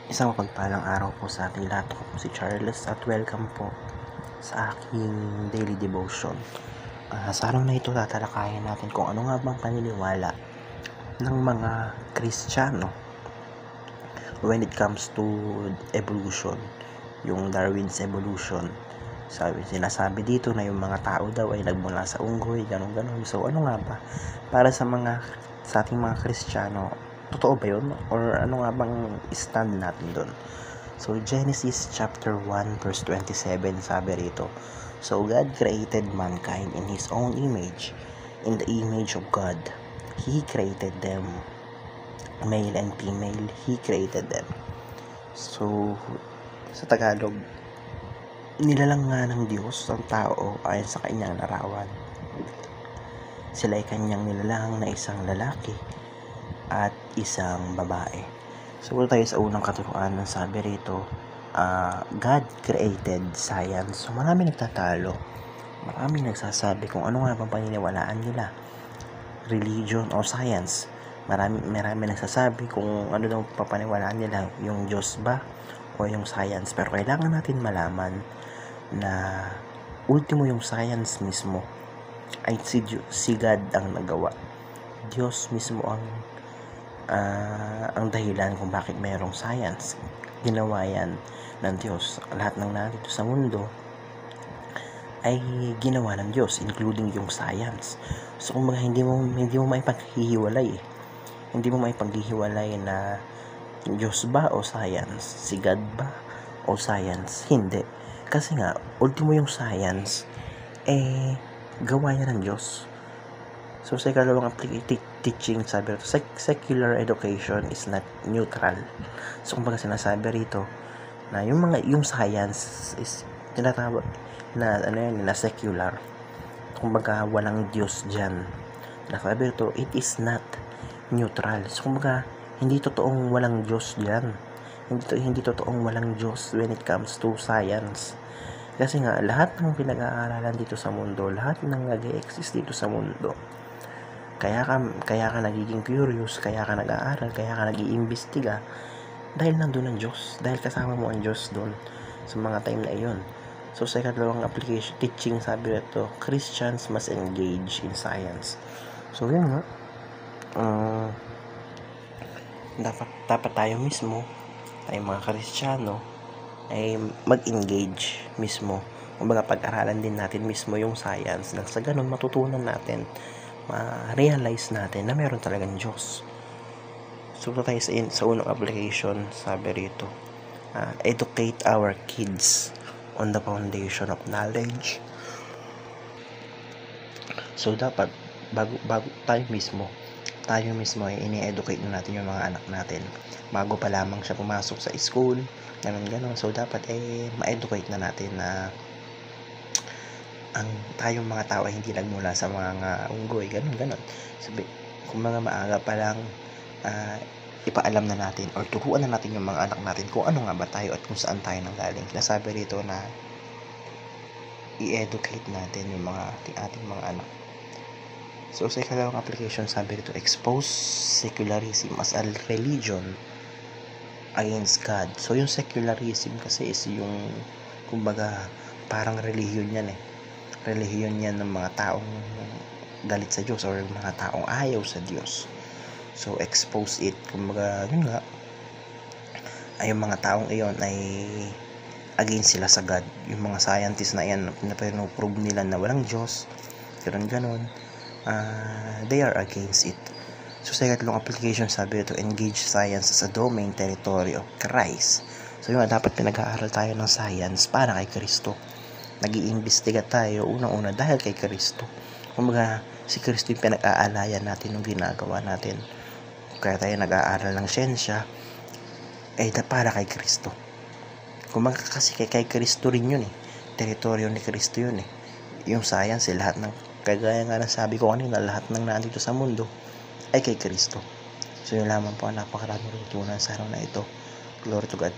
Isang mapagpalang araw po sa ating lahat. Ako po si Charles at welcome po sa aking daily devotion. Sa araw na ito, tatalakayin natin kung ano nga bang paniniwala ng mga Kristiyano when it comes to evolution, yung Darwin's evolution. Sinasabi dito na yung mga tao daw ay nagmula sa unggoy, ganun-ganun. So ano nga ba? Para sa ating mga Kristiyano, totoo ba yun? Or ano nga bang stand natin doon? So Genesis chapter 1 verse 27 sabi rito, "So God created mankind in His own image, in the image of God He created them, male and female He created them." So sa Tagalog, nilalang nga ng Diyos ang tao ayon sa kanyang larawan. Sila ay kanyang nilalang na isang lalaki at isang babae. So wala tayo sa unang katuruan ng sabi rito, God created science. So marami nagtatalo, marami nagsasabi kung ano nga bang paniniwalaan nila, religion o science. Marami nagsasabi kung ano daw papaniwalaan nila, yung Diyos ba o yung science. Pero kailangan natin malaman na ultimo yung science mismo ay si God ang nagawa. Diyos mismo ang dahilan kung bakit mayroong science. Ginawa yan ng Diyos. Lahat ng narito sa mundo ay ginawa ng Diyos, including yung science. So kumbaga hindi mo maipaghihiwalay Hindi mo maipaghihiwalay na Diyos ba o science? Si God ba o science? Hindi. Kasi nga, ultimo yung science, gawa niya ng Diyos. So sa ikalawang teaching, sabi rito, secular education is not neutral. So kumbaga sinasabi rito na yung science is tinatawag na secular. Kumbaga walang Diyos diyan. Nasabi rito, it is not neutral. So kumbaga hindi totoong walang Diyos diyan. Hindi totoong walang Diyos when it comes to science. Kasi nga lahat ng pinag-aaralan dito sa mundo, lahat ng nag-e-exist dito sa mundo, kaya ka nagiging curious, kaya ka nag-aaral, kaya ka nag-iimbestiga dahil nandun ang Diyos, dahil kasama mo ang Diyos doon sa mga time na iyon. So sa ikalawang teaching, sabi nito, Christians must engage in science. So yun nga, dapat tayo mismo, tayong mga Kristiyano, ay mag-engage mismo. Kumbaga pag-aralan din natin mismo yung science, nang sa ganun matutunan natin, ma-realize natin na meron talagang Diyos. So tayo sa unang application, sabi rito, educate our kids on the foundation of knowledge. So dapat bago tayo mismo ay ini-educate na natin yung mga anak natin bago pa lamang siya pumasok sa school, ganun. So dapat ma-educate na natin na ang tayong mga tao ay hindi nagmula sa mga unggoy, ganun. Sabi, kung mga maaga pa lang, ipaalam na natin or turuan na natin yung mga anak natin kung ano nga ba tayo at kung saan tayo nanggaling. Nasabi rito na i-educate natin yung ating mga anak. So sa ikalawang application, sabi rito, expose secularism as a religion against God. So yung secularism kasi is yung, kumbaga, parang relihiyon yan relihiyon yan ng mga taong galit sa Diyos or mga taong ayaw sa Diyos. So expose it, kumbaga yun nga, ay yung mga taong iyon ay against sila sa God. Yung mga scientists na yan na prove nila na walang Diyos, ganun, they are against it. So sa ikatlong application, sabi ito, engage science as a domain territory of Christ. So yun, dapat pinag-aaral tayo ng science para kay Kristo. Nag-iimbestiga tayo unang-una dahil kay Kristo. Kumbaga si Kristo yung pinag-aalayan natin ng ginagawa natin. Kaya tayo nag-aaral ng siyensya para kay Kristo. Kumbaga kasi kay Kristo rin yun teritoryo ni Kristo yun yung science lahat ng, kagaya nga na sabi ko kanina, lahat ng nandito sa mundo ay kay Kristo. So yun lamang po, napakaraming tutunan sa araw na ito. Glory to God.